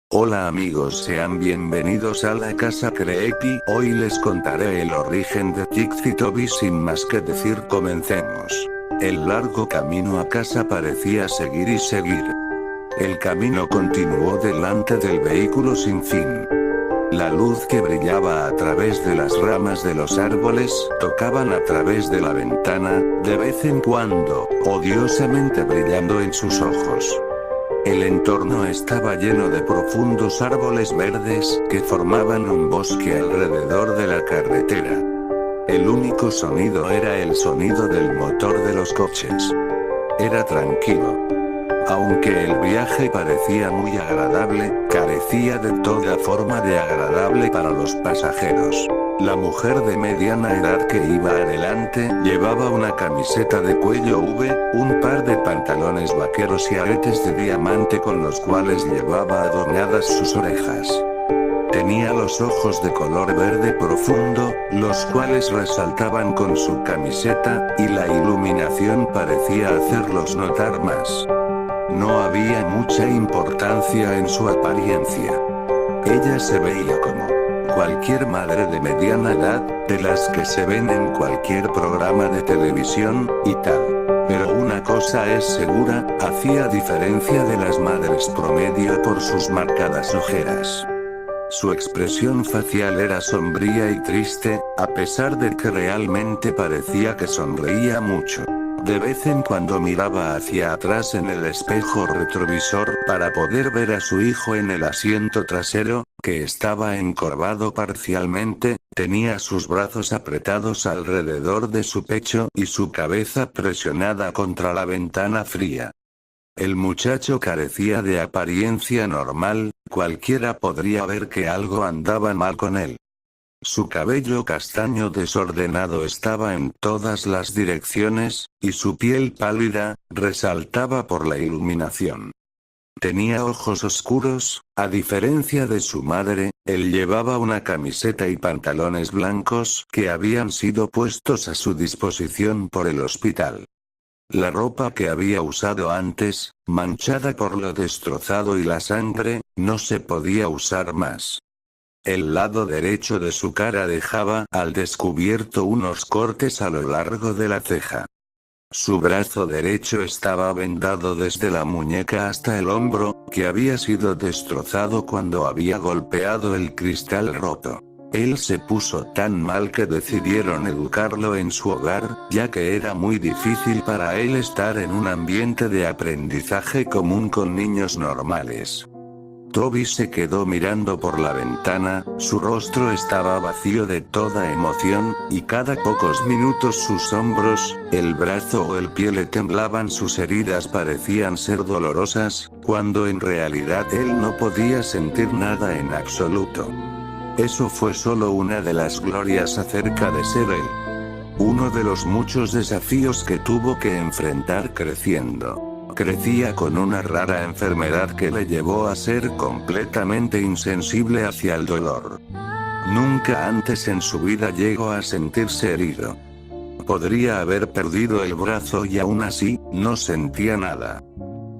Hola amigos, sean bienvenidos a la casa Creepy. Hoy les contaré el origen de Tix y Toby. Sin más que decir, comencemos. El largo camino a casa parecía seguir y seguir. El camino continuó delante del vehículo sin fin. La luz que brillaba a través de las ramas de los árboles tocaban a través de la ventana, de vez en cuando, odiosamente brillando en sus ojos. El entorno estaba lleno de profundos árboles verdes que formaban un bosque alrededor de la carretera. El único sonido era el sonido del motor de los coches. Era tranquilo. Aunque el viaje parecía muy agradable, carecía de toda forma de agradable para los pasajeros. La mujer de mediana edad que iba adelante llevaba una camiseta de cuello V, un par de pantalones vaqueros y aretes de diamante con los cuales llevaba adornadas sus orejas. Tenía los ojos de color verde profundo, los cuales resaltaban con su camiseta, y la iluminación parecía hacerlos notar más. No había mucha importancia en su apariencia. Ella se veía como cualquier madre de mediana edad, de las que se ven en cualquier programa de televisión, y tal. Pero una cosa es segura, hacía diferencia de las madres promedio por sus marcadas ojeras. Su expresión facial era sombría y triste, a pesar de que realmente parecía que sonreía mucho. De vez en cuando miraba hacia atrás en el espejo retrovisor para poder ver a su hijo en el asiento trasero, que estaba encorvado parcialmente, tenía sus brazos apretados alrededor de su pecho y su cabeza presionada contra la ventana fría. El muchacho carecía de apariencia normal, cualquiera podría ver que algo andaba mal con él. Su cabello castaño desordenado estaba en todas las direcciones, y su piel pálida, resaltaba por la iluminación. Tenía ojos oscuros, a diferencia de su madre, él llevaba una camiseta y pantalones blancos que habían sido puestos a su disposición por el hospital. La ropa que había usado antes, manchada por lo destrozado y la sangre, no se podía usar más. El lado derecho de su cara dejaba al descubierto unos cortes a lo largo de la ceja. Su brazo derecho estaba vendado desde la muñeca hasta el hombro, que había sido destrozado cuando había golpeado el cristal roto. Él se puso tan mal que decidieron educarlo en su hogar, ya que era muy difícil para él estar en un ambiente de aprendizaje común con niños normales. Toby se quedó mirando por la ventana, su rostro estaba vacío de toda emoción, y cada pocos minutos sus hombros, el brazo o el pie le temblaban. Sus heridas parecían ser dolorosas, cuando en realidad él no podía sentir nada en absoluto. Eso fue solo una de las glorias acerca de ser él. Uno de los muchos desafíos que tuvo que enfrentar creciendo. Crecía con una rara enfermedad que le llevó a ser completamente insensible hacia el dolor. Nunca antes en su vida llegó a sentirse herido. Podría haber perdido el brazo y aún así, no sentía nada.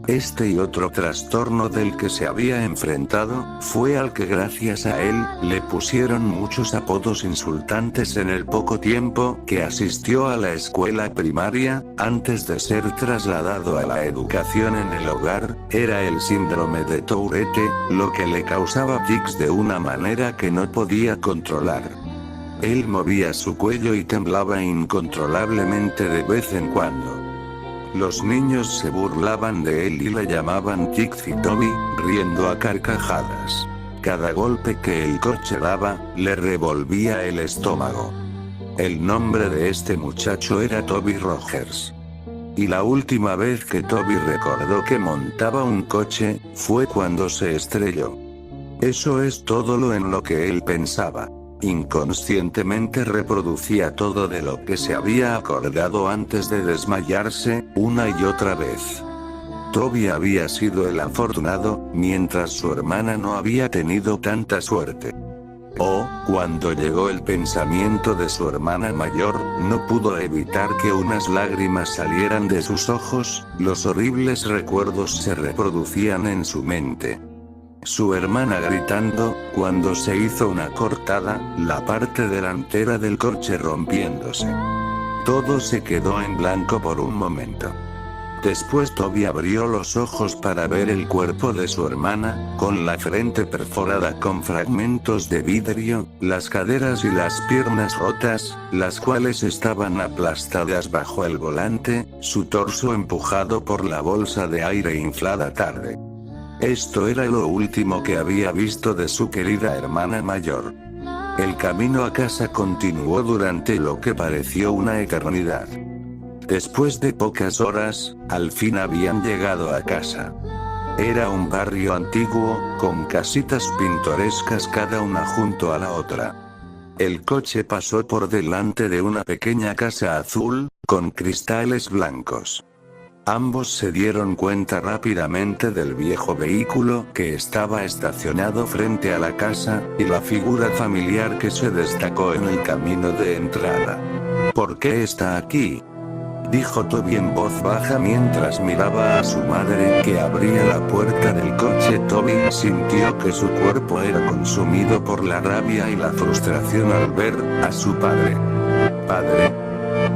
Este y otro trastorno del que se había enfrentado, fue al que gracias a él, le pusieron muchos apodos insultantes en el poco tiempo que asistió a la escuela primaria. Antes de ser trasladado a la educación en el hogar, era el síndrome de Tourette, lo que le causaba tics de una manera que no podía controlar. Él movía su cuello y temblaba incontrolablemente de vez en cuando. Los niños se burlaban de él y le llamaban Tix y Toby, riendo a carcajadas. Cada golpe que el coche daba, le revolvía el estómago. El nombre de este muchacho era Toby Rogers. Y la última vez que Toby recordó que montaba un coche, fue cuando se estrelló. Eso es todo lo en lo que él pensaba. Inconscientemente reproducía todo de lo que se había acordado antes de desmayarse, una y otra vez. Toby había sido el afortunado, mientras su hermana no había tenido tanta suerte. Cuando llegó el pensamiento de su hermana mayor, no pudo evitar que unas lágrimas salieran de sus ojos, los horribles recuerdos se reproducían en su mente. su hermana gritando, cuando se hizo una cortada, la parte delantera del coche rompiéndose. Todo se quedó en blanco por un momento. Después Toby abrió los ojos para ver el cuerpo de su hermana, con la frente perforada con fragmentos de vidrio, las caderas y las piernas rotas, las cuales estaban aplastadas bajo el volante, su torso empujado por la bolsa de aire inflada tarde. Esto era lo último que había visto de su querida hermana mayor. El camino a casa continuó durante lo que pareció una eternidad. Después de pocas horas, al fin habían llegado a casa. Era un barrio antiguo, con casitas pintorescas cada una junto a la otra. El coche pasó por delante de una pequeña casa azul, con cristales blancos. Ambos se dieron cuenta rápidamente del viejo vehículo que estaba estacionado frente a la casa, y la figura familiar que se destacó en el camino de entrada. ¿Por qué está aquí?, dijo Toby en voz baja mientras miraba a su madre que abría la puerta del coche. Toby sintió que su cuerpo era consumido por la rabia y la frustración al ver a su padre. Padre.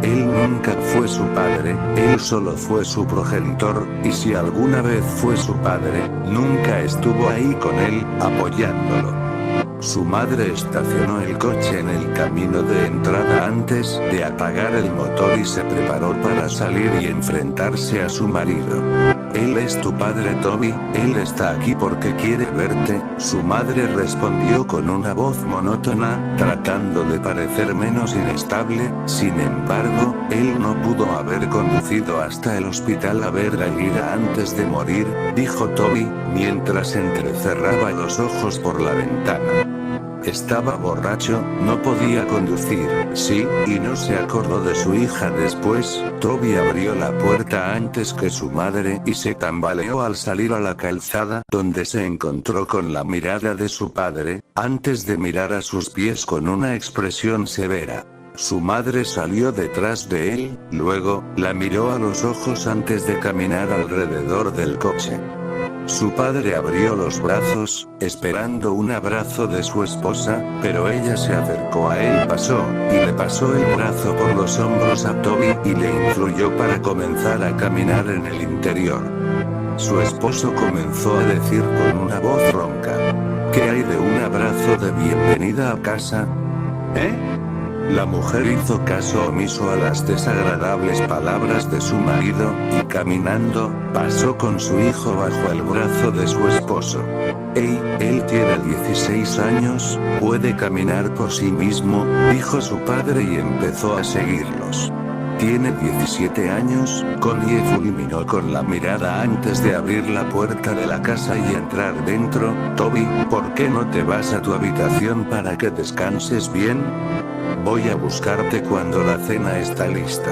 Él nunca fue su padre, él solo fue su progenitor, y si alguna vez fue su padre, nunca estuvo ahí con él, apoyándolo. Su madre estacionó el coche en el camino de entrada antes de apagar el motor y se preparó para salir y enfrentarse a su marido. Él es tu padre, Toby, él está aquí porque quiere verte, su madre respondió con una voz monótona, tratando de parecer menos inestable. Sin embargo, él no pudo haber conducido hasta el hospital a ver a Gira antes de morir, dijo Toby, mientras entrecerraba los ojos por la ventana. Estaba borracho, no podía conducir, sí, y no se acordó de su hija después. Toby abrió la puerta antes que su madre y se tambaleó al salir a la calzada, donde se encontró con la mirada de su padre, antes de mirar a sus pies con una expresión severa. Su madre salió detrás de él, luego, la miró a los ojos antes de caminar alrededor del coche. Su padre abrió los brazos, esperando un abrazo de su esposa, pero ella se acercó a él, y le pasó el brazo por los hombros a Toby y le influyó para comenzar a caminar en el interior. Su esposo comenzó a decir con una voz ronca: ¿Qué hay de un abrazo de bienvenida a casa? ¿Eh? La mujer hizo caso omiso a las desagradables palabras de su marido, y caminando, pasó con su hijo bajo el brazo de su esposo. Hey, él tiene 16 años, puede caminar por sí mismo, dijo su padre y empezó a seguirlos. Tiene 17 años, Connie fulminó con la mirada antes de abrir la puerta de la casa y entrar dentro. Toby, ¿por qué no te vas a tu habitación para que descanses bien? Voy a buscarte cuando la cena está lista.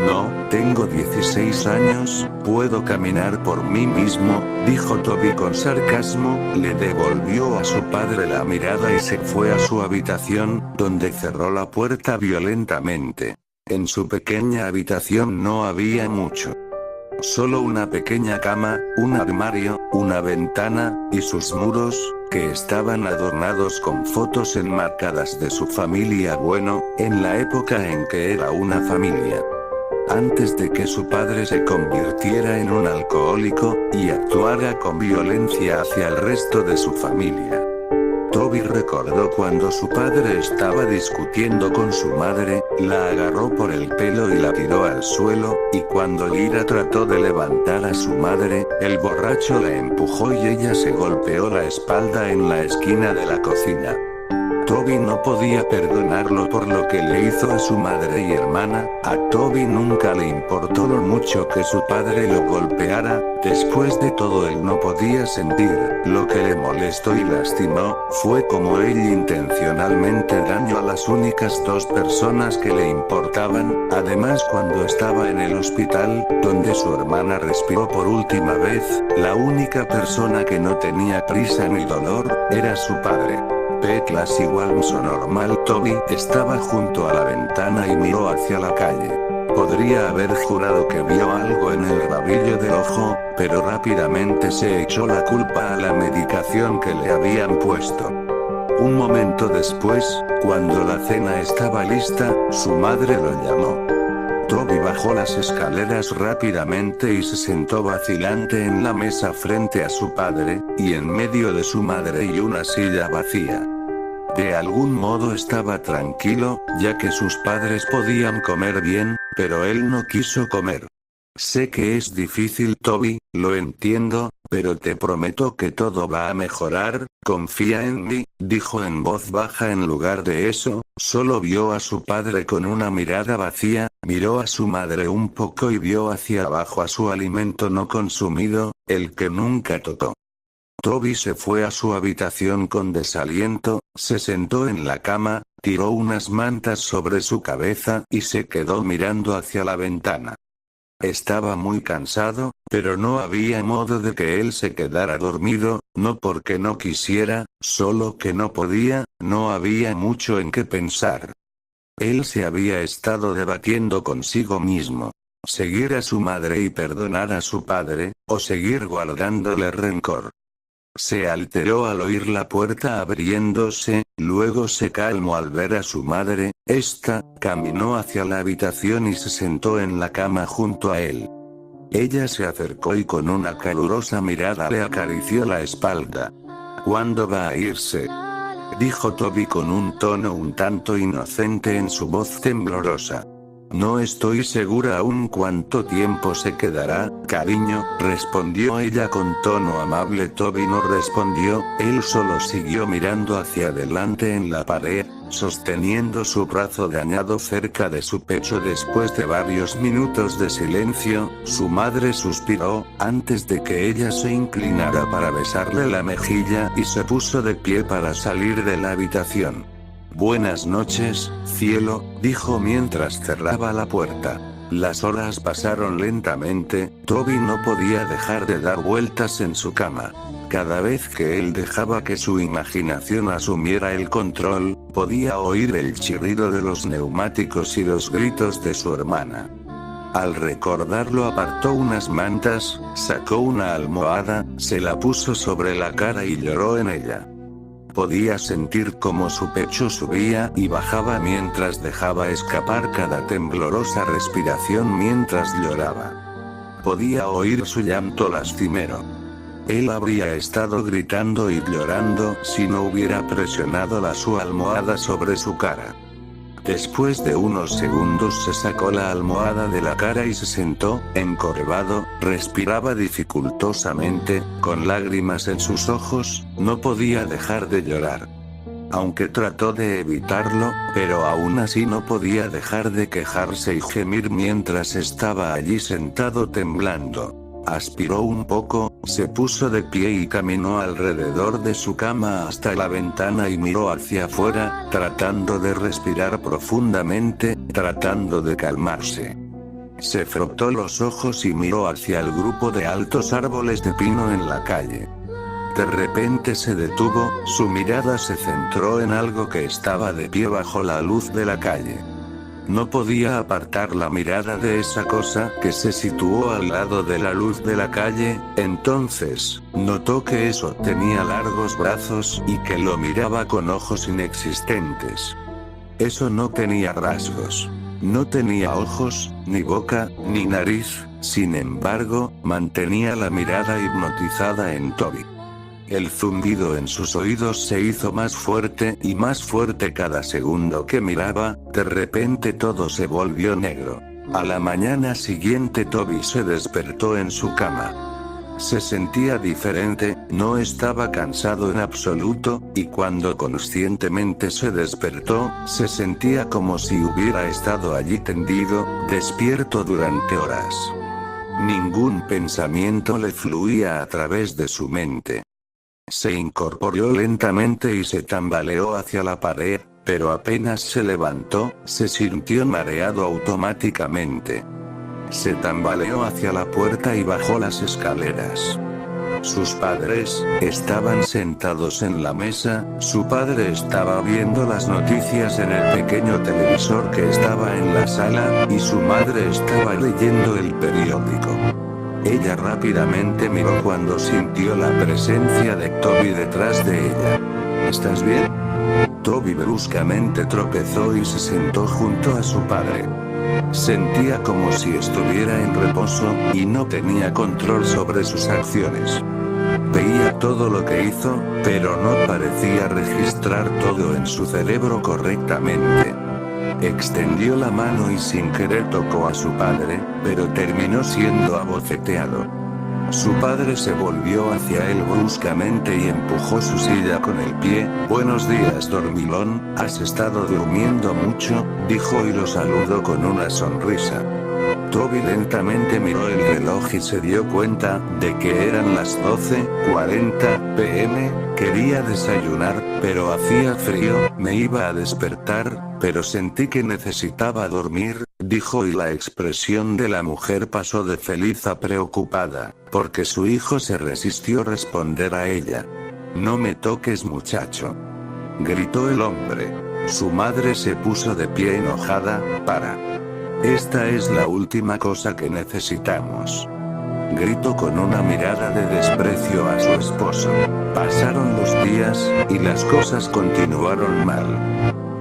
No, tengo 16 años, puedo caminar por mí mismo, dijo Toby con sarcasmo, le devolvió a su padre la mirada y se fue a su habitación, donde cerró la puerta violentamente. En su pequeña habitación no había mucho. Solo una pequeña cama, un armario, una ventana, y sus muros, que estaban adornados con fotos enmarcadas de su familia, bueno, en la época en que era una familia. Antes de que su padre se convirtiera en un alcohólico, y actuara con violencia hacia el resto de su familia. Toby recordó cuando su padre estaba discutiendo con su madre, la agarró por el pelo y la tiró al suelo, y cuando Gira trató de levantar a su madre, el borracho la empujó y ella se golpeó la espalda en la esquina de la cocina. Toby no podía perdonarlo por lo que le hizo a su madre y hermana. A Toby nunca le importó lo mucho que su padre lo golpeara. Después de todo, él no podía sentir. Lo que le molestó y lastimó fue como él intencionalmente dañó a las únicas dos personas que le importaban. Además, cuando estaba en el hospital, donde su hermana respiró por última vez, la única persona que no tenía prisa ni dolor era su padre. P-Class igual uso normal. Toby estaba junto a la ventana y miró hacia la calle. Podría haber jurado que vio algo en el rabillo del ojo, pero rápidamente se echó la culpa a la medicación que le habían puesto. Un momento después, cuando la cena estaba lista, su madre lo llamó. Toby bajó las escaleras rápidamente y se sentó vacilante en la mesa frente a su padre, y en medio de su madre y una silla vacía. De algún modo estaba tranquilo, ya que sus padres podían comer bien, pero él no quiso comer. Sé que es difícil, Toby, lo entiendo, pero te prometo que todo va a mejorar, confía en mí, dijo en voz baja. En lugar de eso, solo vio a su padre con una mirada vacía, miró a su madre un poco y vio hacia abajo a su alimento no consumido, el que nunca tocó. Toby se fue a su habitación con desaliento, se sentó en la cama, tiró unas mantas sobre su cabeza y se quedó mirando hacia la ventana. Estaba muy cansado, pero no había modo de que él se quedara dormido, no porque no quisiera, solo que no podía, no había mucho en qué pensar. Él se había estado debatiendo consigo mismo. Seguir a su madre y perdonar a su padre, o seguir guardándole rencor. Se alteró al oír la puerta abriéndose, luego se calmó al ver a su madre. Esta caminó hacia la habitación y se sentó en la cama junto a él. Ella se acercó y con una calurosa mirada le acarició la espalda. ¿Cuándo va a irse?, dijo Toby con un tono un tanto inocente en su voz temblorosa. No estoy segura aún cuánto tiempo se quedará, cariño, respondió ella con tono amable. Toby no respondió, él solo siguió mirando hacia adelante en la pared, sosteniendo su brazo dañado cerca de su pecho. Después de varios minutos de silencio, su madre suspiró, antes de que ella se inclinara para besarle la mejilla, y se puso de pie para salir de la habitación. Buenas noches, cielo, dijo mientras cerraba la puerta. Las horas pasaron lentamente, Toby no podía dejar de dar vueltas en su cama. Cada vez que él dejaba que su imaginación asumiera el control, podía oír el chirrido de los neumáticos y los gritos de su hermana. Al recordarlo apartó unas mantas, sacó una almohada, se la puso sobre la cara y lloró en ella. Podía sentir cómo su pecho subía y bajaba mientras dejaba escapar cada temblorosa respiración mientras lloraba. Podía oír su llanto lastimero. Él habría estado gritando y llorando si no hubiera presionado su almohada sobre su cara. Después de unos segundos se sacó la almohada de la cara y se sentó, encorvado, respiraba dificultosamente, con lágrimas en sus ojos, no podía dejar de llorar. Aunque trató de evitarlo, pero aún así no podía dejar de quejarse y gemir mientras estaba allí sentado temblando. Aspiró un poco, se puso de pie y caminó alrededor de su cama hasta la ventana y miró hacia afuera, tratando de respirar profundamente, tratando de calmarse. Se frotó los ojos y miró hacia el grupo de altos árboles de pino en la calle. De repente se detuvo, su mirada se centró en algo que estaba de pie bajo la luz de la calle. No podía apartar la mirada de esa cosa que se situó al lado de la luz de la calle. Entonces, notó que eso tenía largos brazos y que lo miraba con ojos inexistentes. Eso no tenía rasgos. No tenía ojos, ni boca, ni nariz, sin embargo, mantenía la mirada hipnotizada en Toby. El zumbido en sus oídos se hizo más fuerte y más fuerte cada segundo que miraba. De repente todo se volvió negro. A la mañana siguiente Toby se despertó en su cama. Se sentía diferente, no estaba cansado en absoluto, y cuando conscientemente se despertó, se sentía como si hubiera estado allí tendido, despierto durante horas. Ningún pensamiento le fluía a través de su mente. Se incorporó lentamente y se tambaleó hacia la pared, pero apenas se levantó, se sintió mareado automáticamente. Se tambaleó hacia la puerta y bajó las escaleras. Sus padres estaban sentados en la mesa, su padre estaba viendo las noticias en el pequeño televisor que estaba en la sala, y su madre estaba leyendo el periódico. Ella rápidamente miró cuando sintió la presencia de Toby detrás de ella. ¿Estás bien? Toby bruscamente tropezó y se sentó junto a su padre. Sentía como si estuviera en reposo, y no tenía control sobre sus acciones. Veía todo lo que hizo, pero no parecía registrar todo en su cerebro correctamente. Extendió la mano y sin querer tocó a su padre, pero terminó siendo abofeteado. Su padre se volvió hacia él bruscamente y empujó su silla con el pie. Buenos días, dormilón, ¿has estado durmiendo mucho?, dijo y lo saludó con una sonrisa. Toby lentamente miró el reloj y se dio cuenta de que eran las 12:40 p.m, quería desayunar, pero hacía frío, me iba a despertar, pero sentí que necesitaba dormir, dijo y la expresión de la mujer pasó de feliz a preocupada, porque su hijo se resistió a responder a ella. No me toques, muchacho, gritó el hombre. Su madre se puso de pie enojada. Esta es la última cosa que necesitamos, gritó con una mirada de desprecio a su esposo. Pasaron los días, y las cosas continuaron mal.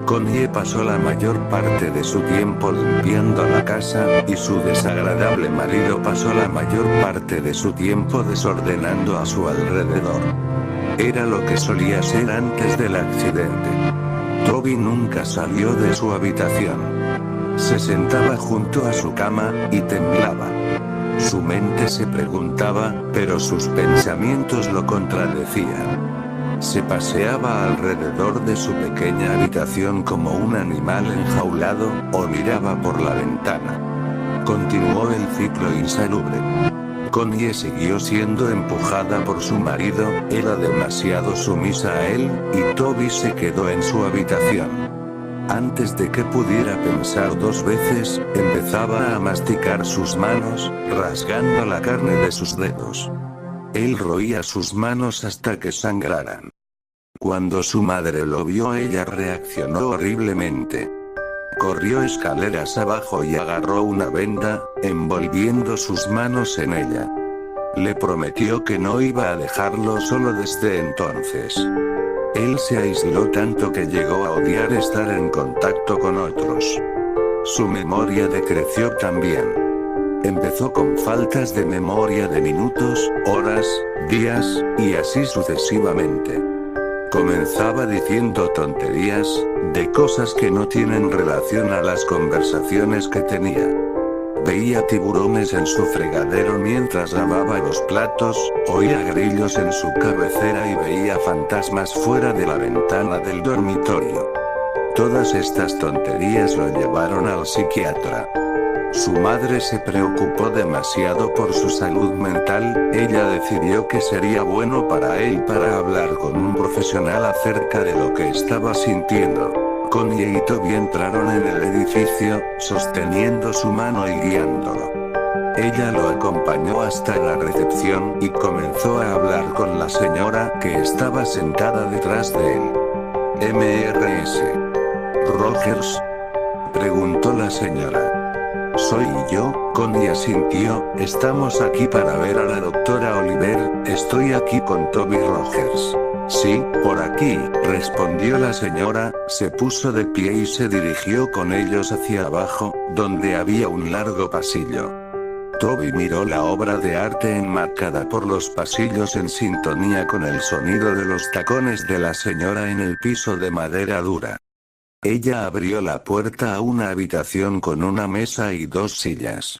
Connie pasó la mayor parte de su tiempo limpiando la casa, y su desagradable marido pasó la mayor parte de su tiempo desordenando a su alrededor. Era lo que solía ser antes del accidente. Toby nunca salió de su habitación. Se sentaba junto a su cama, y temblaba. Su mente se preguntaba, pero sus pensamientos lo contradecían. Se paseaba alrededor de su pequeña habitación como un animal enjaulado, o miraba por la ventana. Continuó el ciclo insalubre. Connie siguió siendo empujada por su marido, era demasiado sumisa a él, y Toby se quedó en su habitación. Antes de que pudiera pensar dos veces, empezaba a masticar sus manos, rasgando la carne de sus dedos. Él roía sus manos hasta que sangraran. Cuando su madre lo vio, ella reaccionó horriblemente. Corrió escaleras abajo y agarró una venda, envolviendo sus manos en ella. Le prometió que no iba a dejarlo solo desde entonces. Él se aisló tanto que llegó a odiar estar en contacto con otros. Su memoria decreció también. Empezó con faltas de memoria de minutos, horas, días, y así sucesivamente. Comenzaba diciendo tonterías, de cosas que no tienen relación a las conversaciones que tenía. Veía tiburones en su fregadero mientras lavaba los platos, oía grillos en su cabecera y veía fantasmas fuera de la ventana del dormitorio. Todas estas tonterías lo llevaron al psiquiatra. Su madre se preocupó demasiado por su salud mental, ella decidió que sería bueno para él para hablar con un profesional acerca de lo que estaba sintiendo. Connie y Toby entraron en el edificio, sosteniendo su mano y guiándolo. Ella lo acompañó hasta la recepción, y comenzó a hablar con la señora que estaba sentada detrás de él. ¿Mrs. Rogers?, preguntó la señora. Soy yo, Connie asintió, estamos aquí para ver a la doctora Oliver, estoy aquí con Toby Rogers. Sí, por aquí, respondió la señora, se puso de pie y se dirigió con ellos hacia abajo, donde había un largo pasillo. Toby miró la obra de arte enmarcada por los pasillos en sintonía con el sonido de los tacones de la señora en el piso de madera dura. Ella abrió la puerta a una habitación con una mesa y dos sillas.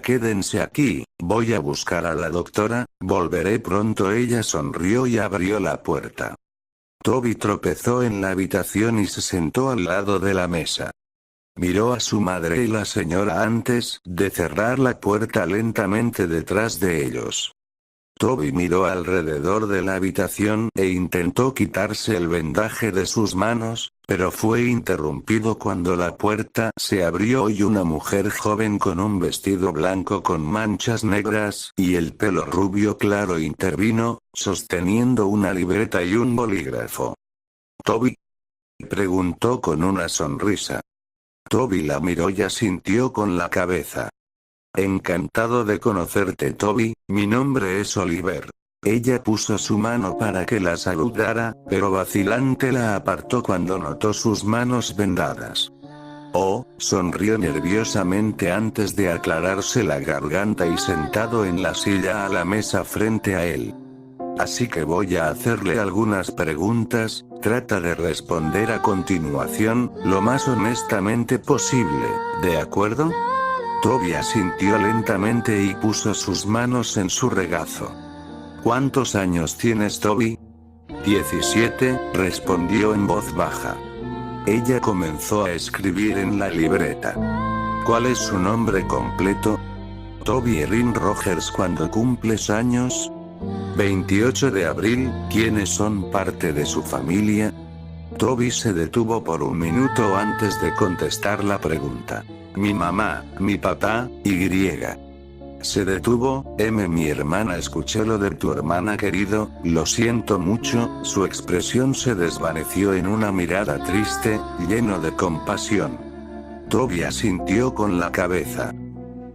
Quédense aquí, voy a buscar a la doctora, volveré pronto. Ella sonrió y abrió la puerta. Toby tropezó en la habitación y se sentó al lado de la mesa. Miró a su madre y la señora antes de cerrar la puerta lentamente detrás de ellos. Toby miró alrededor de la habitación e intentó quitarse el vendaje de sus manos, pero fue interrumpido cuando la puerta se abrió y una mujer joven con un vestido blanco con manchas negras y el pelo rubio claro intervino, sosteniendo una libreta y un bolígrafo. ¿Toby?, preguntó con una sonrisa. Toby la miró y asintió con la cabeza. Encantado de conocerte, Toby, mi nombre es Oliver. Ella puso su mano para que la saludara, pero vacilante la apartó cuando notó sus manos vendadas. Oh, sonrió nerviosamente antes de aclararse la garganta y sentado en la silla a la mesa frente a él. Así que voy a hacerle algunas preguntas, trata de responder a continuación, lo más honestamente posible, ¿de acuerdo? Toby asintió lentamente y puso sus manos en su regazo. ¿Cuántos años tienes, Toby? 17, respondió en voz baja. Ella comenzó a escribir en la libreta. ¿Cuál es su nombre completo? Toby Erin Rogers. ¿Cuándo cumples años? 28 de abril. ¿Quiénes son parte de su familia? Toby se detuvo por un minuto antes de contestar la pregunta. Mi mamá, mi papá, y. Se detuvo. Mi hermana. Escuché lo de tu hermana, querido, lo siento mucho. Su expresión se desvaneció en una mirada triste, lleno de compasión. Toby asintió con la cabeza.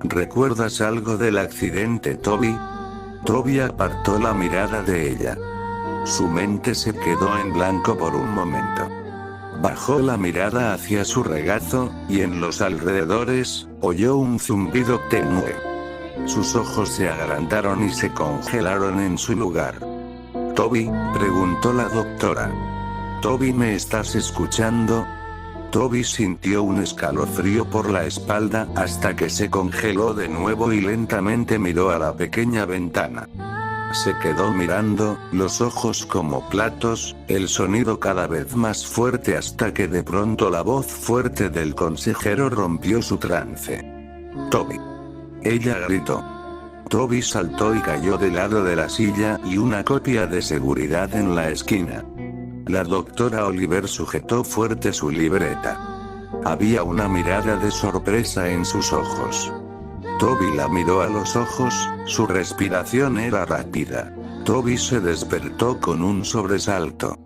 ¿Recuerdas algo del accidente, Toby? Toby apartó la mirada de ella. Su mente se quedó en blanco por un momento. Bajó la mirada hacia su regazo, y en los alrededores, oyó un zumbido tenue. Sus ojos se agrandaron y se congelaron en su lugar. ¿Toby?, preguntó la doctora. ¿Toby, me estás escuchando? Toby sintió un escalofrío por la espalda hasta que se congeló de nuevo y lentamente miró a la pequeña ventana. Se quedó mirando, los ojos como platos, el sonido cada vez más fuerte hasta que de pronto la voz fuerte del consejero rompió su trance. «Toby». Ella gritó. Toby saltó y cayó del lado de la silla y una copia de seguridad en la esquina. La doctora Oliver sujetó fuerte su libreta. Había una mirada de sorpresa en sus ojos. Toby la miró a los ojos, su respiración era rápida. Toby se despertó con un sobresalto.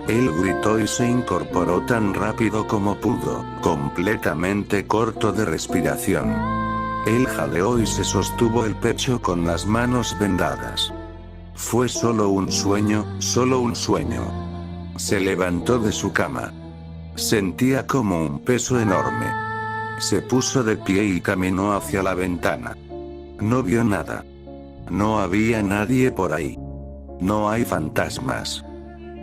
Él gritó y se incorporó tan rápido como pudo, completamente corto de respiración. Él jadeó y se sostuvo el pecho con las manos vendadas. Fue solo un sueño, solo un sueño. Se levantó de su cama. Sentía como un peso enorme. Se puso de pie y caminó hacia la ventana. No vio nada. No había nadie por ahí. No hay fantasmas.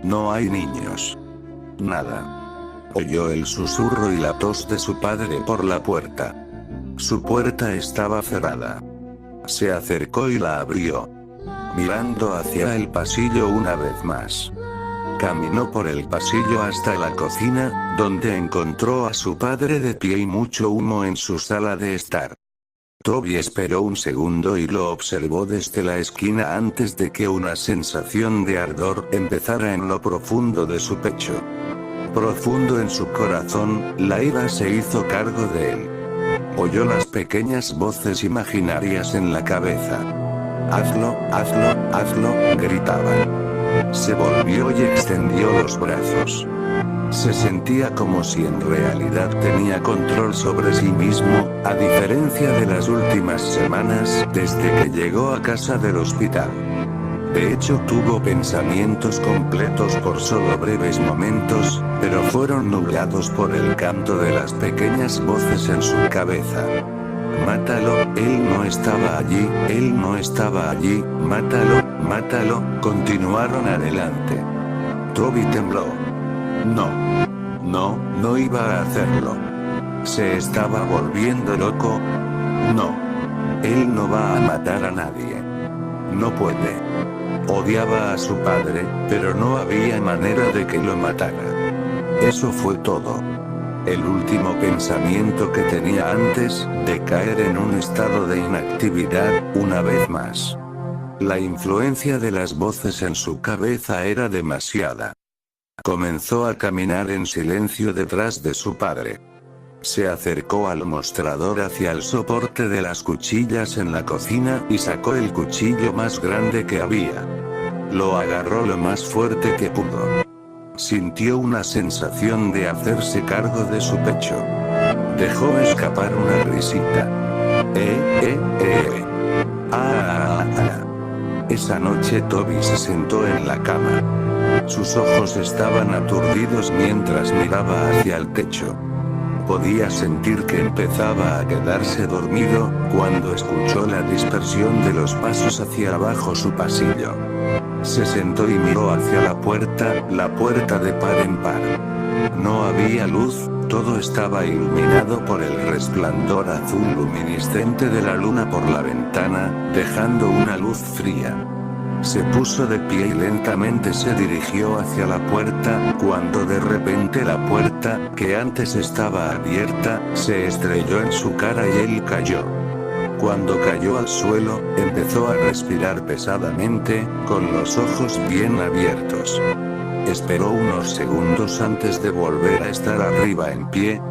No hay niños. Nada. Oyó el susurro y la tos de su padre por la puerta. Su puerta estaba cerrada. Se acercó y la abrió. Mirando hacia el pasillo una vez más. Caminó por el pasillo hasta la cocina, donde encontró a su padre de pie y mucho humo en su sala de estar. Toby esperó un segundo y lo observó desde la esquina antes de que una sensación de ardor empezara en lo profundo de su pecho. Profundo en su corazón, la ira se hizo cargo de él. Oyó las pequeñas voces imaginarias en la cabeza. «Hazlo, hazlo, hazlo», gritaban. Se volvió y extendió los brazos. Se sentía como si en realidad tenía control sobre sí mismo, a diferencia de las últimas semanas desde que llegó a casa del hospital. De hecho, tuvo pensamientos completos por solo breves momentos, pero fueron nublados por el canto de las pequeñas voces en su cabeza. «Mátalo, él no estaba allí, él no estaba allí, mátalo, mátalo», continuaron adelante. Toby tembló. No iba a hacerlo. Se estaba volviendo loco. No. Él no va a matar a nadie. No puede. Odiaba a su padre, pero no había manera de que lo matara. Eso fue todo. El último pensamiento que tenía antes de caer en un estado de inactividad, una vez más. La influencia de las voces en su cabeza era demasiada. Comenzó a caminar en silencio detrás de su padre. Se acercó al mostrador hacia el soporte de las cuchillas en la cocina y sacó el cuchillo más grande que había. Lo agarró lo más fuerte que pudo. Sintió una sensación de hacerse cargo de su pecho. Dejó escapar una risita. Esa noche Toby se sentó en la cama. Sus ojos estaban aturdidos mientras miraba hacia el techo. Podía sentir que empezaba a quedarse dormido, cuando escuchó la dispersión de los pasos hacia abajo su pasillo. Se sentó y miró hacia la puerta de par en par. No había luz, todo estaba iluminado por el resplandor azul luminiscente de la luna por la ventana, dejando una luz fría. Se puso de pie y lentamente se dirigió hacia la puerta, cuando de repente la puerta, que antes estaba abierta, se estrelló en su cara y él cayó. Cuando cayó al suelo, empezó a respirar pesadamente, con los ojos bien abiertos. Esperó unos segundos antes de volver a estar arriba en pie.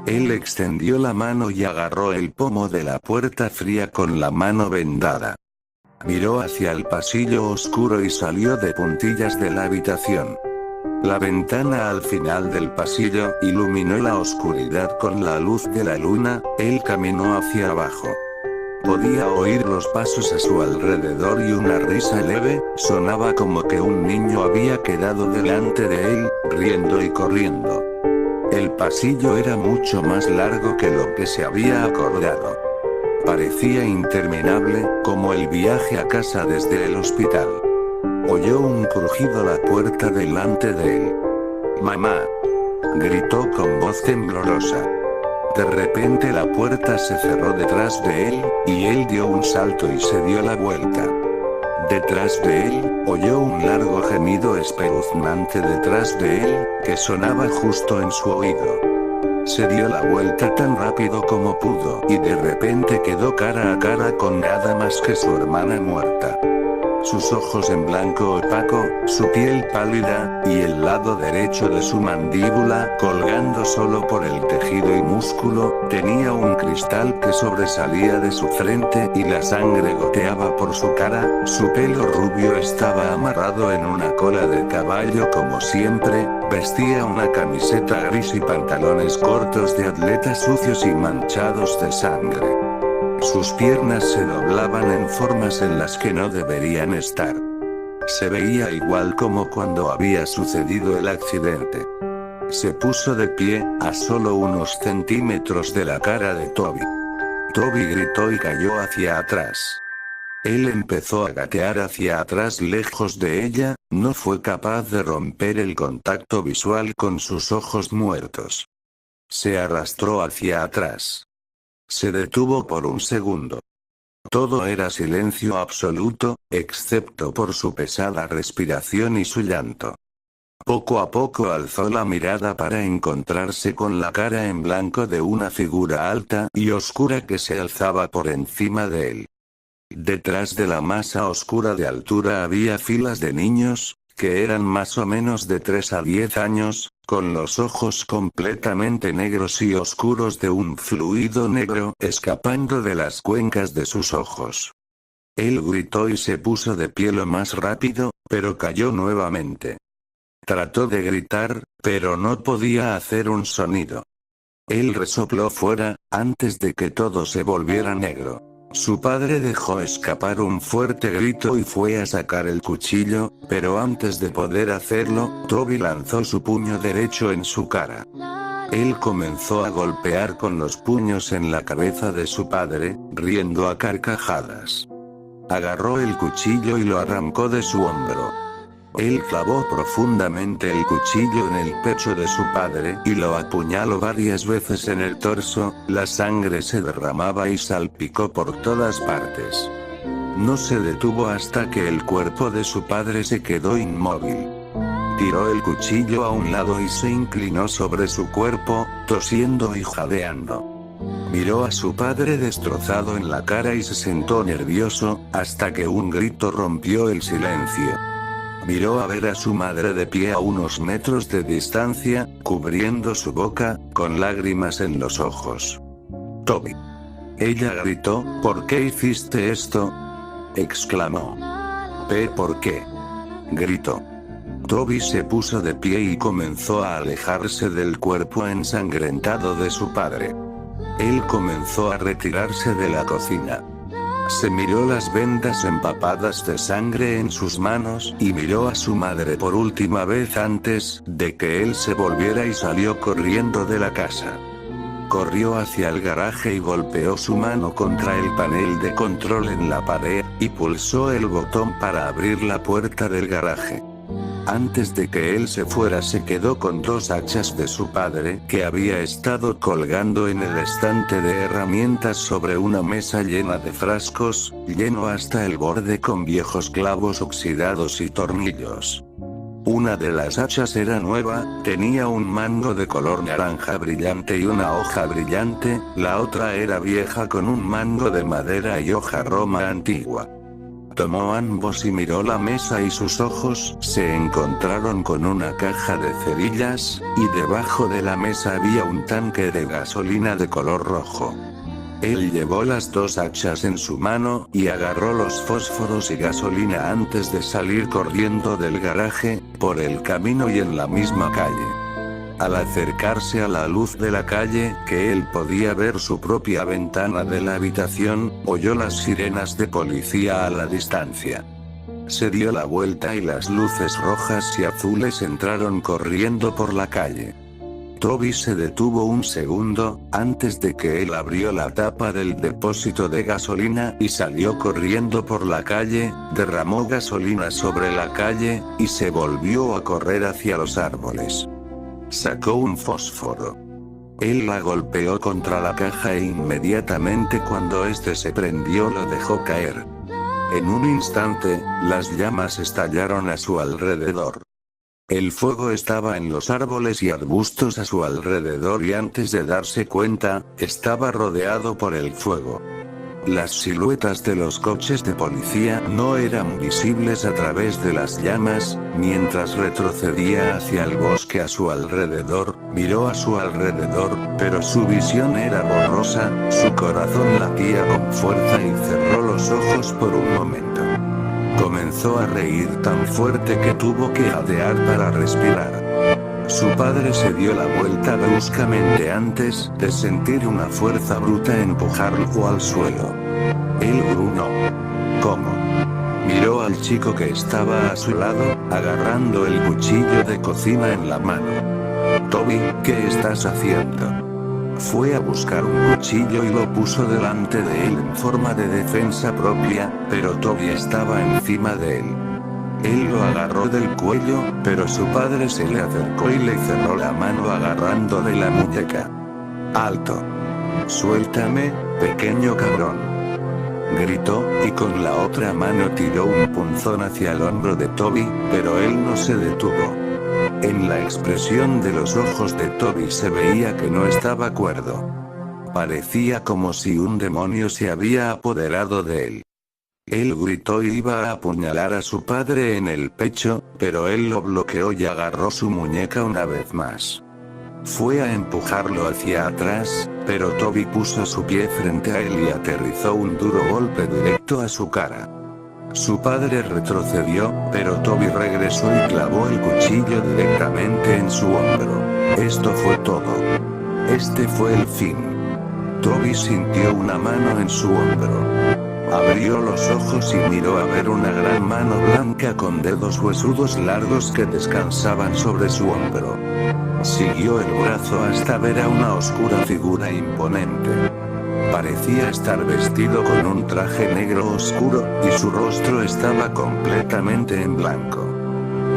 Él extendió la mano y agarró el pomo de la puerta fría con la mano vendada. Miró hacia el pasillo oscuro y salió de puntillas de la habitación. La ventana al final del pasillo iluminó la oscuridad con la luz de la luna. Él caminó hacia abajo. Podía oír los pasos a su alrededor y una risa leve, sonaba como que un niño había quedado delante de él, riendo y corriendo. El pasillo era mucho más largo que lo que se había acordado. Parecía interminable, como el viaje a casa desde el hospital. Oyó un crujido a la puerta delante de él. «¡Mamá!», gritó con voz temblorosa. De repente la puerta se cerró detrás de él, y él dio un salto y se dio la vuelta. Detrás de él, oyó un largo gemido espeluznante detrás de él, que sonaba justo en su oído. Se dio la vuelta tan rápido como pudo y de repente quedó cara a cara con nada más que su hermana muerta. Sus ojos en blanco opaco, su piel pálida, y el lado derecho de su mandíbula, colgando solo por el tejido y músculo, tenía un cristal que sobresalía de su frente y la sangre goteaba por su cara. Su pelo rubio estaba amarrado en una cola de caballo como siempre, vestía una camiseta gris y pantalones cortos de atleta sucios y manchados de sangre. Sus piernas se doblaban en formas en las que no deberían estar. Se veía igual como cuando había sucedido el accidente. Se puso de pie, a solo unos centímetros de la cara de Toby. Toby gritó y cayó hacia atrás. Él empezó a gatear hacia atrás lejos de ella, no fue capaz de romper el contacto visual con sus ojos muertos. Se arrastró hacia atrás. Se detuvo por un segundo. Todo era silencio absoluto, excepto por su pesada respiración y su llanto. Poco a poco alzó la mirada para encontrarse con la cara en blanco de una figura alta y oscura que se alzaba por encima de él. Detrás de la masa oscura de altura había filas de niños, que eran más o menos de 3 a 10 años, con los ojos completamente negros y oscuros de un fluido negro escapando de las cuencas de sus ojos. Él gritó y se puso de pie lo más rápido, pero cayó nuevamente. Trató de gritar, pero no podía hacer un sonido. Él resopló fuera, antes de que todo se volviera negro. Su padre dejó escapar un fuerte grito y fue a sacar el cuchillo, pero antes de poder hacerlo, Toby lanzó su puño derecho en su cara. Él comenzó a golpear con los puños en la cabeza de su padre, riendo a carcajadas. Agarró el cuchillo y lo arrancó de su hombro. Él clavó profundamente el cuchillo en el pecho de su padre y lo apuñaló varias veces en el torso. La sangre se derramaba y salpicó por todas partes. No se detuvo hasta que el cuerpo de su padre se quedó inmóvil. Tiró el cuchillo a un lado y se inclinó sobre su cuerpo, tosiendo y jadeando. Miró a su padre destrozado en la cara y se sentó nervioso, hasta que un grito rompió el silencio. Miró a ver a su madre de pie a unos metros de distancia, cubriendo su boca, con lágrimas en los ojos. «Toby». Ella gritó, «¿Por qué hiciste esto?», exclamó. «¿Por qué?», gritó. Toby se puso de pie y comenzó a alejarse del cuerpo ensangrentado de su padre. Él comenzó a retirarse de la cocina. Se miró las vendas empapadas de sangre en sus manos y miró a su madre por última vez antes de que él se volviera y salió corriendo de la casa. Corrió hacia el garaje y golpeó su mano contra el panel de control en la pared, y pulsó el botón para abrir la puerta del garaje. Antes de que él se fuera se quedó con 2 hachas de su padre que había estado colgando en el estante de herramientas sobre una mesa llena de frascos, lleno hasta el borde con viejos clavos oxidados y tornillos. Una de las hachas era nueva, tenía un mango de color naranja brillante y una hoja brillante, la otra era vieja con un mango de madera y hoja roma antigua. Tomó ambos y miró la mesa y sus ojos se encontraron con una caja de cerillas, y debajo de la mesa había un tanque de gasolina de color rojo. Él llevó las 2 hachas en su mano y agarró los fósforos y gasolina antes de salir corriendo del garaje, por el camino y en la misma calle. Al acercarse a la luz de la calle, que él podía ver su propia ventana de la habitación, oyó las sirenas de policía a la distancia. Se dio la vuelta y las luces rojas y azules entraron corriendo por la calle. Toby se detuvo un segundo, antes de que él abrió la tapa del depósito de gasolina y salió corriendo por la calle, derramó gasolina sobre la calle, y se volvió a correr hacia los árboles. Sacó un fósforo. Él la golpeó contra la caja e inmediatamente cuando este se prendió lo dejó caer. En un instante, las llamas estallaron a su alrededor. El fuego estaba en los árboles y arbustos a su alrededor y antes de darse cuenta, estaba rodeado por el fuego. Las siluetas de los coches de policía no eran visibles a través de las llamas. Mientras retrocedía hacia el bosque a su alrededor, miró a su alrededor, pero su visión era borrosa, su corazón latía con fuerza y cerró los ojos por un momento. Comenzó a reír tan fuerte que tuvo que jadear para respirar. Su padre se dio la vuelta bruscamente antes de sentir una fuerza bruta empujarlo al suelo. Él gruñó. ¿Cómo? Miró al chico que estaba a su lado, agarrando el cuchillo de cocina en la mano. «Toby, ¿qué estás haciendo?». Fue a buscar un cuchillo y lo puso delante de él en forma de defensa propia, pero Toby estaba encima de él. Él lo agarró del cuello, pero su padre se le acercó y le cerró la mano agarrándole la muñeca. «¡Alto! Suéltame, pequeño cabrón», gritó, y con la otra mano tiró un punzón hacia el hombro de Toby, pero él no se detuvo. En la expresión de los ojos de Toby se veía que no estaba cuerdo. Parecía como si un demonio se había apoderado de él. Él gritó y iba a apuñalar a su padre en el pecho, pero él lo bloqueó y agarró su muñeca una vez más. Fue a empujarlo hacia atrás, pero Toby puso su pie frente a él y aterrizó un duro golpe directo a su cara. Su padre retrocedió, pero Toby regresó y clavó el cuchillo directamente en su hombro. Esto fue todo. Este fue el fin. Toby sintió una mano en su hombro. Abrió los ojos y miró a ver una gran mano blanca con dedos huesudos largos que descansaban sobre su hombro. Siguió el brazo hasta ver a una oscura figura imponente. Parecía estar vestido con un traje negro oscuro, y su rostro estaba completamente en blanco.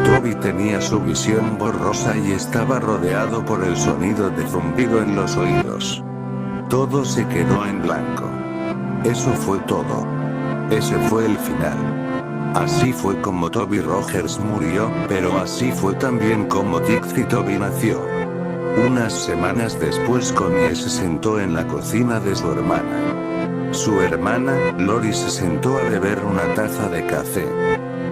Toby tenía su visión borrosa y estaba rodeado por el sonido de zumbido en los oídos. Todo se quedó en blanco. Eso fue todo. Ese fue el final. Así fue como Toby Rogers murió, pero así fue también como Tixi Toby nació. Unas semanas después Connie se sentó en la cocina de su hermana. Su hermana, Lori, se sentó a beber una taza de café.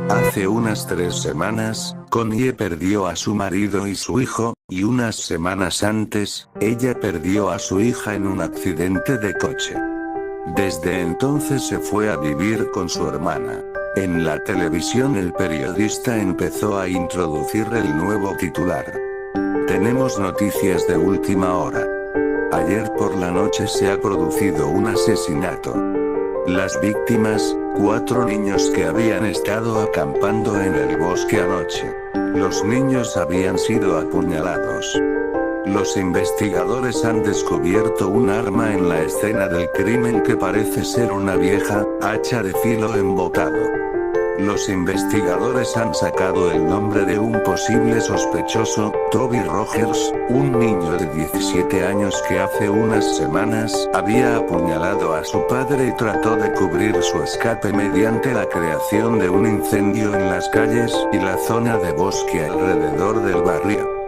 Hace unas 3 semanas, Connie perdió a su marido y su hijo, y unas semanas antes, ella perdió a su hija en un accidente de coche. Desde entonces se fue a vivir con su hermana. En la televisión el periodista empezó a introducir el nuevo titular. Tenemos noticias de última hora. Ayer por la noche se ha producido un asesinato. Las víctimas, 4 niños que habían estado acampando en el bosque anoche. Los niños habían sido apuñalados. Los investigadores han descubierto un arma en la escena del crimen que parece ser una vieja hacha de filo embotado. Los investigadores han sacado el nombre de un posible sospechoso, Toby Rogers, un niño de 17 años que hace unas semanas había apuñalado a su padre y trató de cubrir su escape mediante la creación de un incendio en las calles y la zona de bosque alrededor del barrio.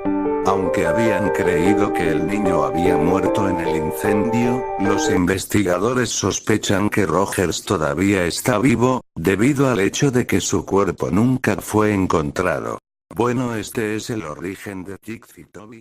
Aunque habían creído que el niño había muerto en el incendio, los investigadores sospechan que Rogers todavía está vivo, debido al hecho de que su cuerpo nunca fue encontrado. Bueno, este es el origen de Tixi Toby.